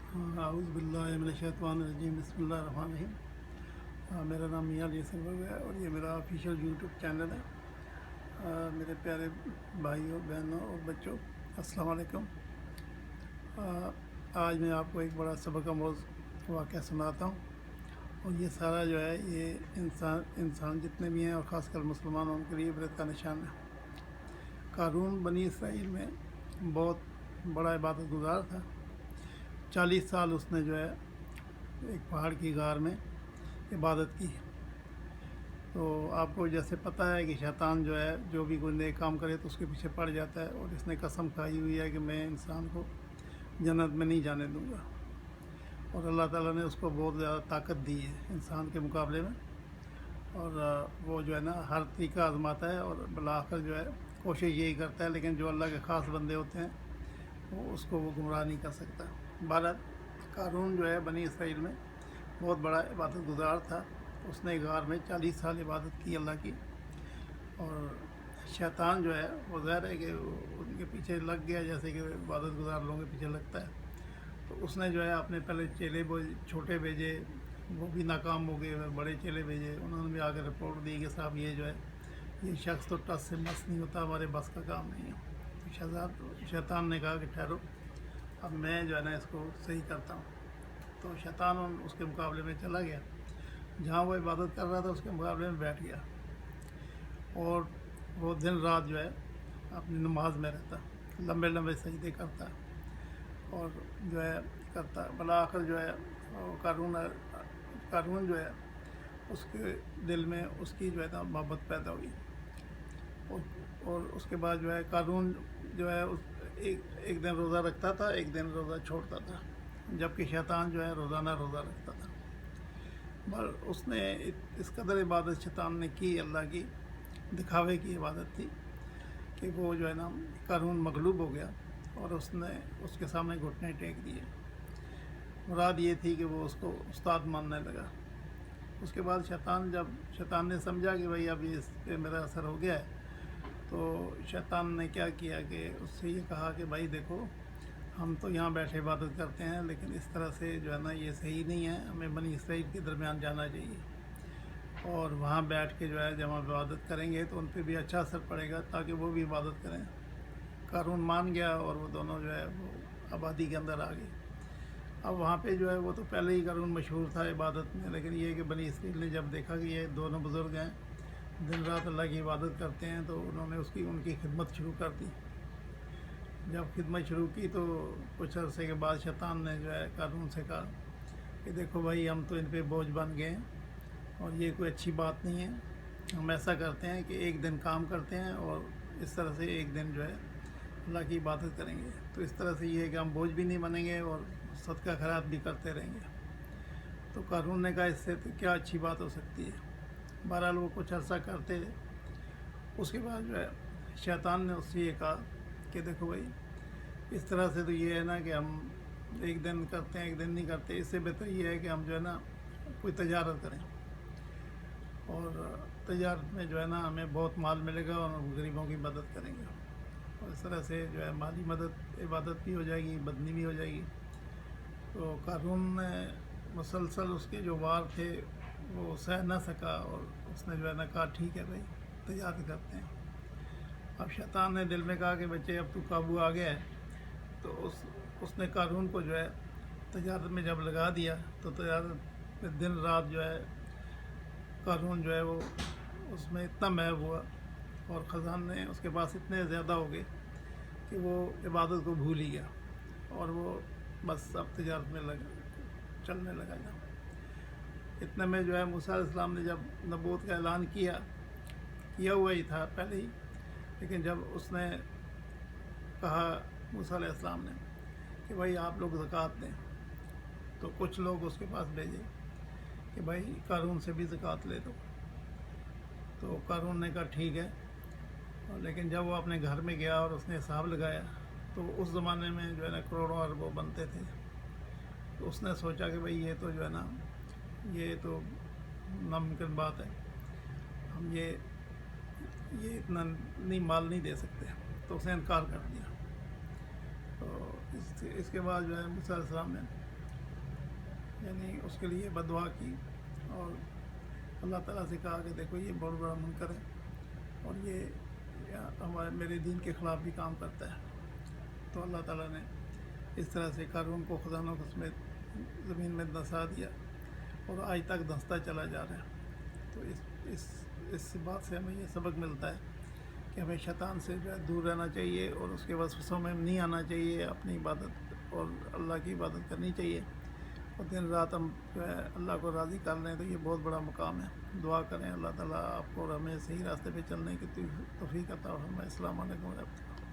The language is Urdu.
اعوذ باللہ من الشیطان الرجیم، بسم اللہ الرحمن الرحیم۔ میرا نام میاں علی سرور ہے اور یہ میرا آفیشیل یوٹیوب چینل ہے۔ میرے پیارے بھائیوں، بہنوں اور بچوں، السلام علیکم۔ آج میں آپ کو ایک بڑا سبق آموز واقعہ سناتا ہوں، اور یہ سارا جو ہے یہ انسان جتنے بھی ہیں اور خاص کر مسلمانوں ان کے لیے عبرت کا نشان ہے۔ قارون بنی اسرائیل میں بہت بڑا عبادت گزار تھا۔ 40 سال اس نے جو ہے ایک پہاڑ کی غار میں عبادت کی۔ تو آپ کو جیسے پتہ ہے کہ شیطان جو ہے جو بھی کوئی نیک کام کرے تو اس کے پیچھے پڑ جاتا ہے، اور اس نے قسم کھائی ہوئی ہے کہ میں انسان کو جنت میں نہیں جانے دوں گا، اور اللہ تعالیٰ نے اس کو بہت زیادہ طاقت دی ہے انسان کے مقابلے میں، اور وہ جو ہے نا ہر طریقہ آزماتا ہے اور بالآخر جو ہے کوشش یہی کرتا ہے، لیکن جو اللہ کے خاص بندے ہوتے ہیں وہ گمراہ نہیں کر سکتا۔ بہرحال قارون جو ہے بنی اسرائیل میں بہت بڑا عبادت گزار تھا۔ اس نے غار میں 40 سال عبادت کی اللہ کی، اور شیطان جو ہے وہ ظاہر ہے کہ ان کے پیچھے لگ گیا جیسے کہ عبادت گزار لوگوں کے پیچھے لگتا ہے۔ تو اس نے جو ہے اپنے پہلے چیلے چھوٹے بھیجے، وہ بھی ناکام ہو گئے، بڑے چیلے بھیجے، انہوں نے بھی آ کے رپورٹ دی کہ صاحب یہ جو ہے یہ شخص تو ٹس سے مس نہیں ہوتا، ہمارے بس کا کام نہیں ہے۔ تو شیطان نے کہا کہ ٹھہرو، اب میں جو ہے نا اس کو صحیح کرتا ہوں۔ تو شیطان اس کے مقابلے میں چلا گیا، جہاں وہ عبادت کر رہا تھا اس کے مقابلے میں بیٹھ گیا، اور وہ دن رات جو ہے اپنی نماز میں رہتا، لمبے لمبے سجدے کرتا اور جو ہے کرتا۔ بالآخر جو ہے قارون جو ہے اس کے دل میں اس کی جو ہے نا محبت پیدا ہوئی، اور اس کے بعد جو ہے قارون جو ہے ایک دن روزہ رکھتا تھا، ایک دن روزہ چھوڑتا تھا، جبکہ شیطان جو ہے روزانہ روزہ رکھتا تھا۔ پر اس نے اس قدر عبادت شیطان نے کی اللہ کی، دکھاوے کی عبادت تھی کہ وہ جو ہے نا قارون مغلوب ہو گیا، اور اس نے اس کے سامنے گھٹنے ٹیک دیے۔ مراد یہ تھی کہ وہ اس کو استاد ماننے لگا۔ اس کے بعد شیطان نے سمجھا کہ بھائی اب اس پہ میرا اثر ہو گیا ہے، تو شیطان نے کیا کیا کہ اس سے یہ کہا کہ بھائی دیکھو، ہم تو یہاں بیٹھے عبادت کرتے ہیں، لیکن اس طرح سے جو ہے نا یہ صحیح نہیں ہے، ہمیں بنی اسرائیل کے درمیان جانا چاہیے، اور وہاں بیٹھ کے جو ہے جب ہم عبادت کریں گے تو ان پہ بھی اچھا اثر پڑے گا تاکہ وہ بھی عبادت کریں۔ قارون مان گیا، اور وہ دونوں جو ہے وہ آبادی کے اندر آ گئے۔ اب وہاں پہ جو ہے وہ تو پہلے ہی قارون مشہور تھا عبادت میں، لیکن یہ کہ بنی اسرائیل نے جب دیکھا کہ یہ دونوں بزرگ ہیں، دن رات اللہ کی عبادت کرتے ہیں، تو انہوں نے ان کی خدمت شروع کر دی۔ جب خدمت شروع کی تو کچھ عرصے کے بعد شیطان نے جو ہے قارون سے کہا کہ دیکھو بھائی، ہم تو ان پہ بوجھ بن گئے ہیں، اور یہ کوئی اچھی بات نہیں ہے۔ ہم ایسا کرتے ہیں کہ ایک دن کام کرتے ہیں، اور اس طرح سے ایک دن جو ہے اللہ کی عبادت کریں گے، تو اس طرح سے یہ ہے کہ ہم بوجھ بھی نہیں بنیں گے اور صدقہ خیرات بھی کرتے رہیں گے۔ تو قارون نے کہا اس سے تو کیا اچھی بات ہو سکتی ہے۔ بہرحال وہ کچھ عرصہ کرتے رہے۔ اس کے بعد جو ہے شیطان نے اس سے یہ کہا کہ دیکھو بھائی، اس طرح سے تو یہ ہے نا کہ ہم ایک دن کرتے ہیں ایک دن نہیں کرتے، اس سے بہتر یہ ہے کہ ہم جو ہے نا کوئی تجارت کریں، اور تجارت میں جو ہے نا ہمیں بہت مال ملے گا اور ہم غریبوں کی مدد کریں گے، اور اس طرح سے جو ہے مالی مدد، عبادت بھی ہو جائے گی، بدنی بھی ہو جائے گی۔ تو قارون نے مسلسل اس کے جو وار تھے وہ سہ نہ سکا، اور اس نے جو ہے نا کہا ٹھیک ہے بھائی، تجارت کرتے ہیں۔ اب شیطان نے دل میں کہا کہ بچے اب تو قابو آ گیا ہے، تو اس نے قارون کو جو ہے تجارت میں جب لگا دیا، تو تجارت میں دن رات جو ہے قارون جو ہے وہ اس میں اتنا محب ہوا، اور خزانے اس کے پاس اتنے زیادہ ہو گئے کہ وہ عبادت کو بھول ہی گیا، اور وہ بس اب تجارت میں چلنے لگا جا۔ اتنے میں جو ہے موسیٰ علیہ السلام نے جب نبوت کا اعلان کیا ہوا ہی تھا پہلے ہی، لیکن جب اس نے کہا موسیٰ علیہ السلام نے کہ بھائی آپ لوگ زکوٰۃ دیں، تو کچھ لوگ اس کے پاس بھیجے کہ بھائی قارون سے بھی زکوٰۃ لے دو۔ تو قارون نے کہا ٹھیک ہے، لیکن جب وہ اپنے گھر میں گیا اور اس نے حساب لگایا تو اس زمانے میں جو ہے نا کروڑوں اربوں بنتے تھے، تو اس نے سوچا کہ بھائی یہ تو جو ہے نا یہ تو ناممکن بات ہے، ہم یہ اتنا مال نہیں دے سکتے، تو اس نے انکار کر دیا۔ تو اس کے بعد جو ہے موسیٰ علیہ السلام نے یعنی اس کے لیے بددعا کی اور اللہ تعالیٰ سے کہا کہ دیکھو یہ بہت بڑا منکر ہے اور یہ ہمارے میرے دین کے خلاف بھی کام کرتا ہے. تو اللہ تعالیٰ نے اس طرح سے قارون کو خزانوں کو سمیت زمین میں دھنسا دیا اور آج تک دھنستا چلا جا رہا ہے. تو اس بات سے ہمیں یہ سبق ملتا ہے کہ ہمیں شیطان سے جو ہے دور رہنا چاہیے اور اس کے وسوسوں میں نہیں آنا چاہیے. اپنی عبادت اور اللہ کی عبادت کرنی چاہیے اور دن رات ہم جو ہے اللہ کو راضی کر لیں تو یہ بہت بڑا مقام ہے. دعا کریں اللہ تعالیٰ آپ کو اور ہمیں صحیح راستے پہ چلنے کی توفیق عطا فرمائے. السلام علیکم ورحمۃ اللہ.